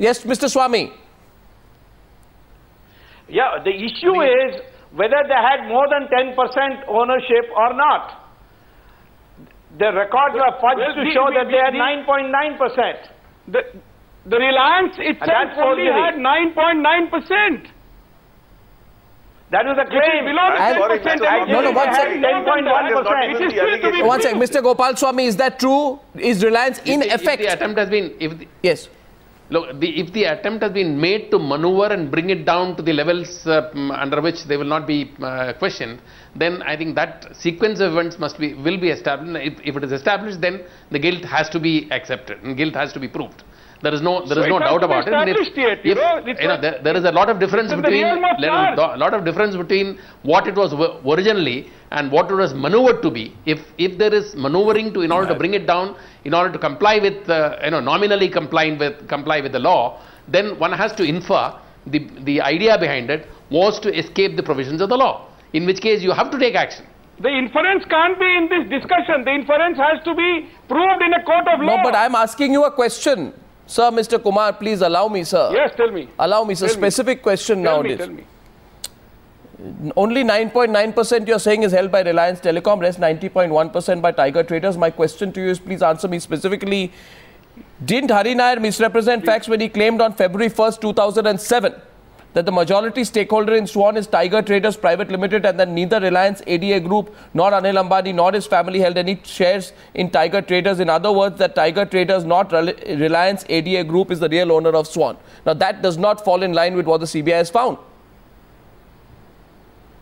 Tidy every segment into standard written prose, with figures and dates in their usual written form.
Yes, Mr. Swamy. Yeah, the issue is whether they had more than 10% ownership or not. The records are fudged to show that they had 9.9%. The Reliance itself only had 9.9%. That was a claim. Below the 10%. No, one second. 10.1%. It is still to be 1 second. Mr. Gopal Swamy, is that true? Is Reliance in effect? If the attempt has been... Yes. Look, if the attempt has been made to maneuver and bring it down to the levels under which they will not be questioned, then I think that sequence of events will be established. If it is established, then the guilt has to be accepted and guilt has to be proved. There is no doubt about it. There is a lot of difference between what it was originally and what it was maneuvered to be. If there is maneuvering in order to bring it down, in order to comply with nominally comply with the law, then one has to infer the idea behind it was to escape the provisions of the law. In which case you have to take action. The inference can't be in this discussion. The inference has to be proved in a court of law. No, but I'm asking you a question. Sir, Mr. Kumar, please allow me, sir. Yes, tell me. Allow me, sir. Specific question nowadays. Tell me. Only 9.9% you're saying is held by Reliance Telecom, rest 90.1% by Tiger Traders. My question to you is, please answer me specifically. Didn't Hari Nair misrepresent facts when he claimed on February 1st, 2007 that the majority stakeholder in Swan is Tiger Traders Private Limited and that neither Reliance ADA Group nor Anil Ambani nor his family held any shares in Tiger Traders? In other words, that Tiger Traders, not Reliance ADA Group, is the real owner of Swan. Now, that does not fall in line with what the CBI has found.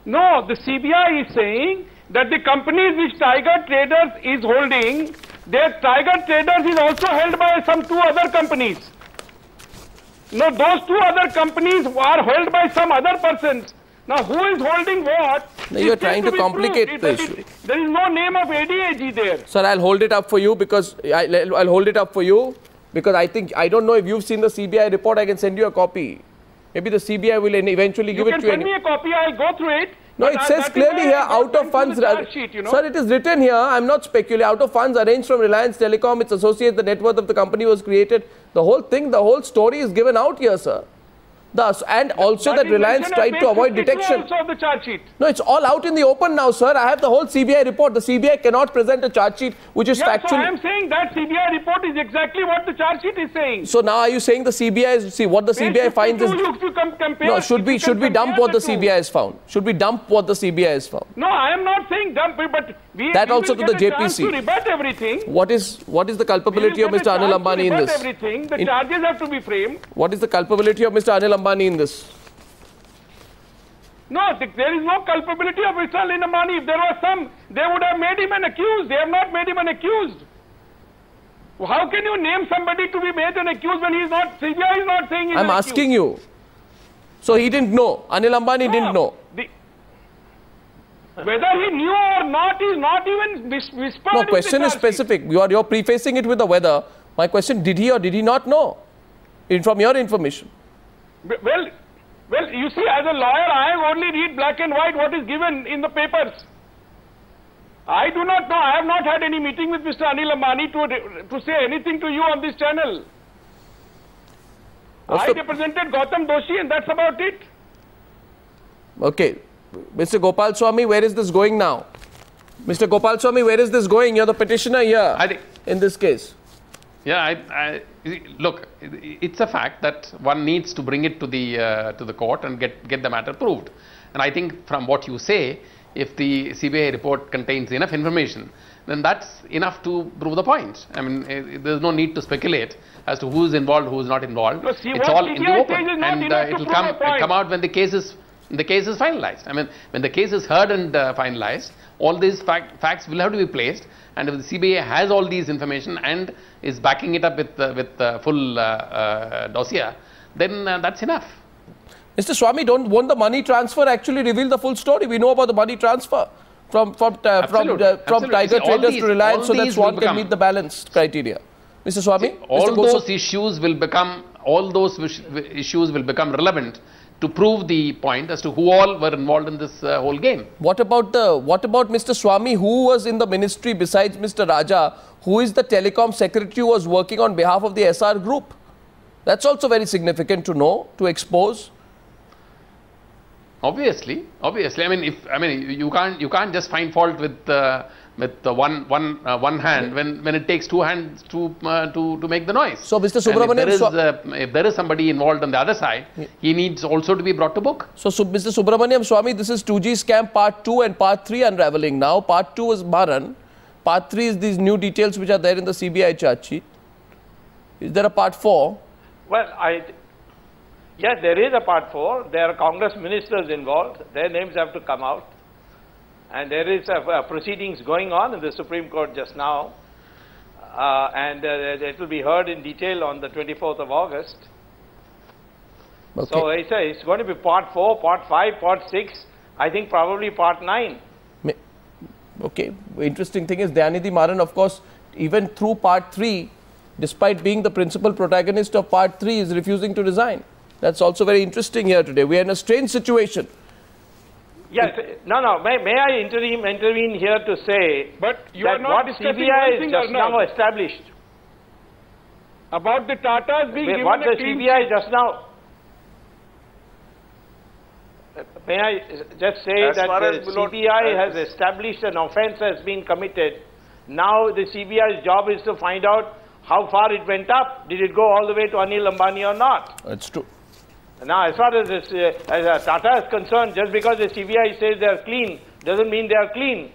No, the CBI is saying that the companies which Tiger Traders is holding, their Tiger Traders is also held by some two other companies. No, those two other companies are held by some other persons. Now, who is holding what? Now, you are trying to complicate the issue. There is no name of ADAG there. Sir, I'll hold it up for you because I'll hold it up for you because I don't know if you've seen the CBI report. I can send you a copy. Maybe the CBI will eventually give it to you. You can send me a copy. I'll go through it. No, it says clearly here, out of funds, sir, it is written here, I'm not speculating, out of funds arranged from Reliance Telecom, its associates, the net worth of the company was created. The whole thing, the whole story is given out here, sir. And also that Reliance tried to avoid detection. Also of the charge sheet. No, it's all out in the open now, sir. I have the whole CBI report. The CBI cannot present a charge sheet which is factual. So I am saying that CBI report is exactly what the charge sheet is saying. So now are you saying the CBI is, see what the CBI finds is... No, should we dump what the CBI has found? Should we dump what the CBI has found? No, I am not saying dump, but we also will to the get a chance JPC. to rebut everything. What is the culpability of Mr. Anil Ambani in this? Everything. The charges have to be framed. What is the culpability of Mr. Anil Ambani in this? No, there is no culpability of Mr. Anil Ambani. If there was some, they would have made him an accused. They have not made him an accused. How can you name somebody to be made an accused when he is not, CBI is not saying he is I'm asking you. So he didn't know. Anil Ambani didn't know. Whether he knew or not is not even whispered. No, question is specific. You're prefacing it with the whether. My question, did he or did he not know? From your information. Well, you see, as a lawyer, I only read black and white what is given in the papers. I do not know. I have not had any meeting with Mr. Anil Ambani to say anything to you on this channel. I represented Gautam Doshi and that's about it. Okay. Mr. Gopal Swamy, where is this going now? Mr. Gopal Swamy, where is this going? You're the petitioner here in this case. Yeah, look, it's a fact that one needs to bring it to the court and get the matter proved. And I think from what you say, if the CBI report contains enough information, then that's enough to prove the point. I mean, there's no need to speculate as to who is involved, who is not involved. No, see, it's all in the open, and it will come out when the case is finalized. I mean, when the case is heard and finalized, all these facts will have to be placed. And if the CBI has all these information and is backing it up with full dossier, then that's enough. Mr. Swamy, won't the money transfer actually reveal the full story? We know about the money transfer from Tiger Traders to Reliance so that Swan can meet the balanced criteria. Mr. Swamy, all those issues will become relevant to prove the point as to who all were involved in this whole game. What about Mr. Swamy, who was in the ministry besides Mr. Raja, who is the telecom secretary who was working on behalf of the SR group? That's also very significant to know, to expose. Obviously. I mean, you can't just find fault with one hand when it takes two hands to make the noise. So, Mr. Subramanian, if there is somebody involved on the other side, he needs also to be brought to book. So, Mr. Subramanian Swamy, this is 2G scam part 2 and part 3 unraveling now. Part 2 is Maran. Part 3 is these new details which are there in the CBI charge sheet. Is there a part 4? Well, yes, there is a part 4. There are Congress ministers involved. Their names have to come out. And there is proceedings going on in the Supreme Court just now. And it will be heard in detail on the 24th of August. Okay. So it's going to be part 4, part 5, part 6, I think probably part 9. Okay. Interesting thing is Dayanidhi Maran, of course, even through part 3, despite being the principal protagonist of part 3, is refusing to resign. That's also very interesting here today. We are in a strange situation. Yes, no. May I intervene here to say but you that are not what discussing CBI is just now established. About the Tatas being given what a the clean CBI sheet. just now. May I just say As that far the as below- CBI has established an offence has been committed. Now the CBI's job is to find out how far it went up. Did it go all the way to Anil Ambani or not? That's true. Now, as far as this Tata is concerned, just because the CBI says they are clean, doesn't mean they are clean.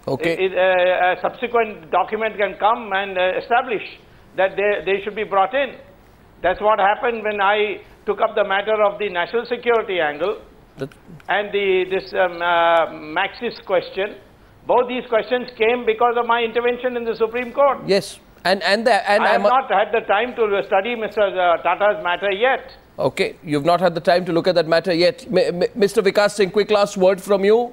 Okay. A subsequent document can come and establish that they should be brought in. That's what happened when I took up the matter of the national security angle and this Maxis question. Both these questions came because of my intervention in the Supreme Court. Yes. I have not had the time to study Mr. Tata's matter yet. Okay, you've not had the time to look at that matter yet. Mr. Vikas Singh, quick last word from you.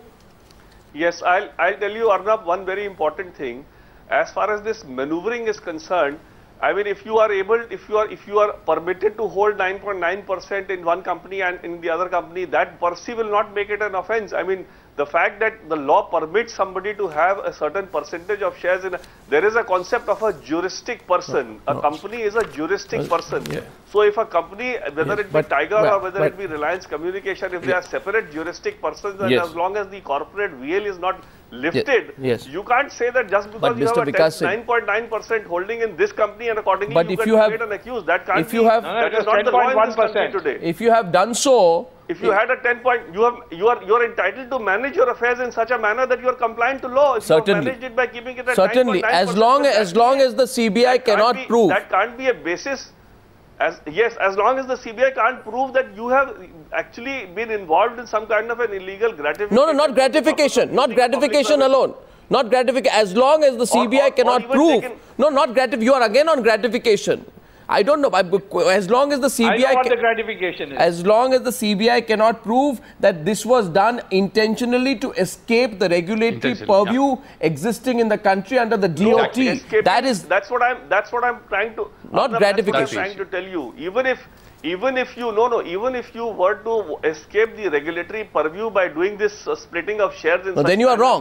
Yes, I'll tell you, Arnab, one very important thing. As far as this maneuvering is concerned, I mean, if you are permitted to hold 9.9% in one company and in the other company, that per se will not make it an offence. I mean, the fact that the law permits somebody to have a certain percentage of shares in there is a concept of a juristic person. A company is a juristic person. Yeah. So if a company, whether it be Tiger or whether it be Reliance Communication, if they are separate juristic persons, and as long as the corporate veil is not lifted, you can't say that just because you have a 9.9% holding in this company and accordingly you can be made an accused. That can't be. That is not the law in this country today. If you have done so, if you had a 10 point, you are entitled to manage your affairs in such a manner that you are compliant to law. If certainly, you managed it by keeping it at certainly, 9.9%, as long as the CBI cannot prove that can't be a basis. As long as the CBI can't prove that you have actually been involved in some kind of an illegal gratification. No, not gratification, not gratification alone. Not gratification. As long as the CBI cannot prove. No, not gratification. You are again on gratification. I don't know. As long as the CBI, I know what the gratification is. As long as the CBI cannot prove that this was done intentionally to escape the regulatory purview existing in the country under the DOT, that's what I'm trying to. Not gratification. That's what I'm trying to tell you. Even if you were to escape the regulatory purview by doing this splitting of shares in then you are wrong.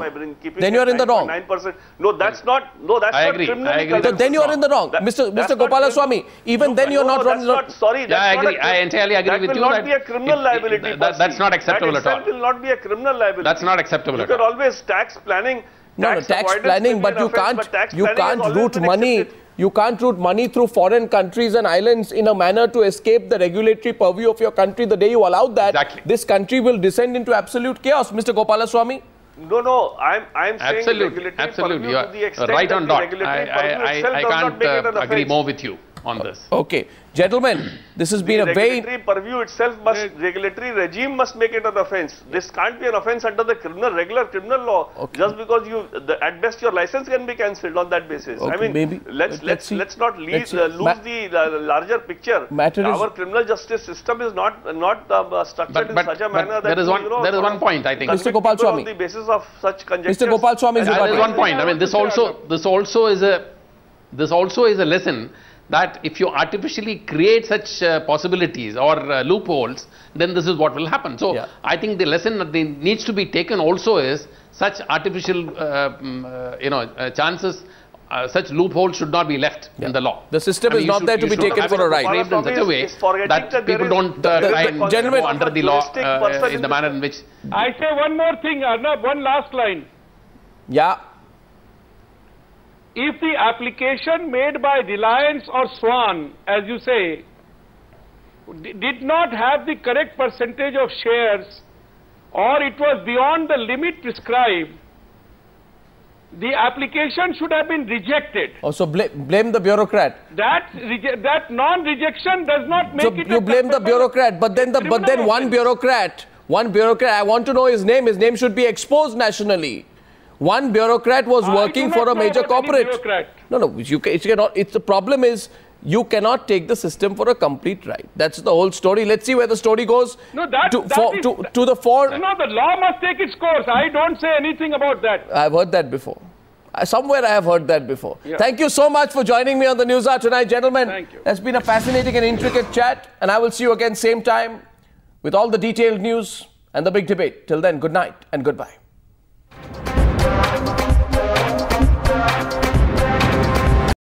Then you are in the wrong. 9%. No, that's not criminal. I agree. So then you are in the wrong. Mr. Gopalaswamy, even then you are not wrong. Sorry. I agree. I entirely agree with you. That will not be a criminal liability. That's not acceptable at all. That will not be a criminal liability. That's not acceptable at all. You can always tax planning. No, tax planning, but you can't route money. You can't route money through foreign countries and islands in a manner to escape the regulatory purview of your country. The day you allow that, this country will descend into absolute chaos. Mr. Gopalaswamy? No, I'm saying regulatory absolutely. purview to the extent right on dot. I can't agree more with you on this. Okay. Gentlemen, this has been a very... regulatory purview itself regulatory regime must make it an offence. This can't be an offence under the regular criminal law. Just because at best your license can be cancelled on that basis. I mean, let's not lose the larger picture. Our criminal justice system is not structured in such a manner that there is one point, I think. Mr. Gopalaswamy. On the basis of such conjectures. Mr. Gopalaswamy, there is one point. I mean, this also is a lesson that if you artificially create such possibilities or loopholes, then this is what will happen. So, I think the lesson that needs to be taken also is such artificial, chances such loopholes should not be left in the law. The system is not there to be taken for a ride. Framed in such a way that people don't try and go under the law in the manner in which... I say one more thing, Arnab, one last line. Yeah. If the application made by Reliance or Swan, as you say, did not have the correct percentage of shares, or it was beyond the limit prescribed, the application should have been rejected. Oh, so blame the bureaucrat. That non-rejection does not make it. So you blame the bureaucrat, but then one bureaucrat. I want to know his name. His name should be exposed nationally. One bureaucrat was working for a major corporate. No, you cannot. The problem is you cannot take the system for a complete ride. That's the whole story. Let's see where the story goes. No, to the fore. No, the law must take its course. I don't say anything about that. I've heard that before. Somewhere I have heard that before. Yeah. Thank you so much for joining me on the News Hour tonight, gentlemen. Thank you. That's been a fascinating and intricate chat, and I will see you again same time with all the detailed news and the big debate. Till then, good night and goodbye.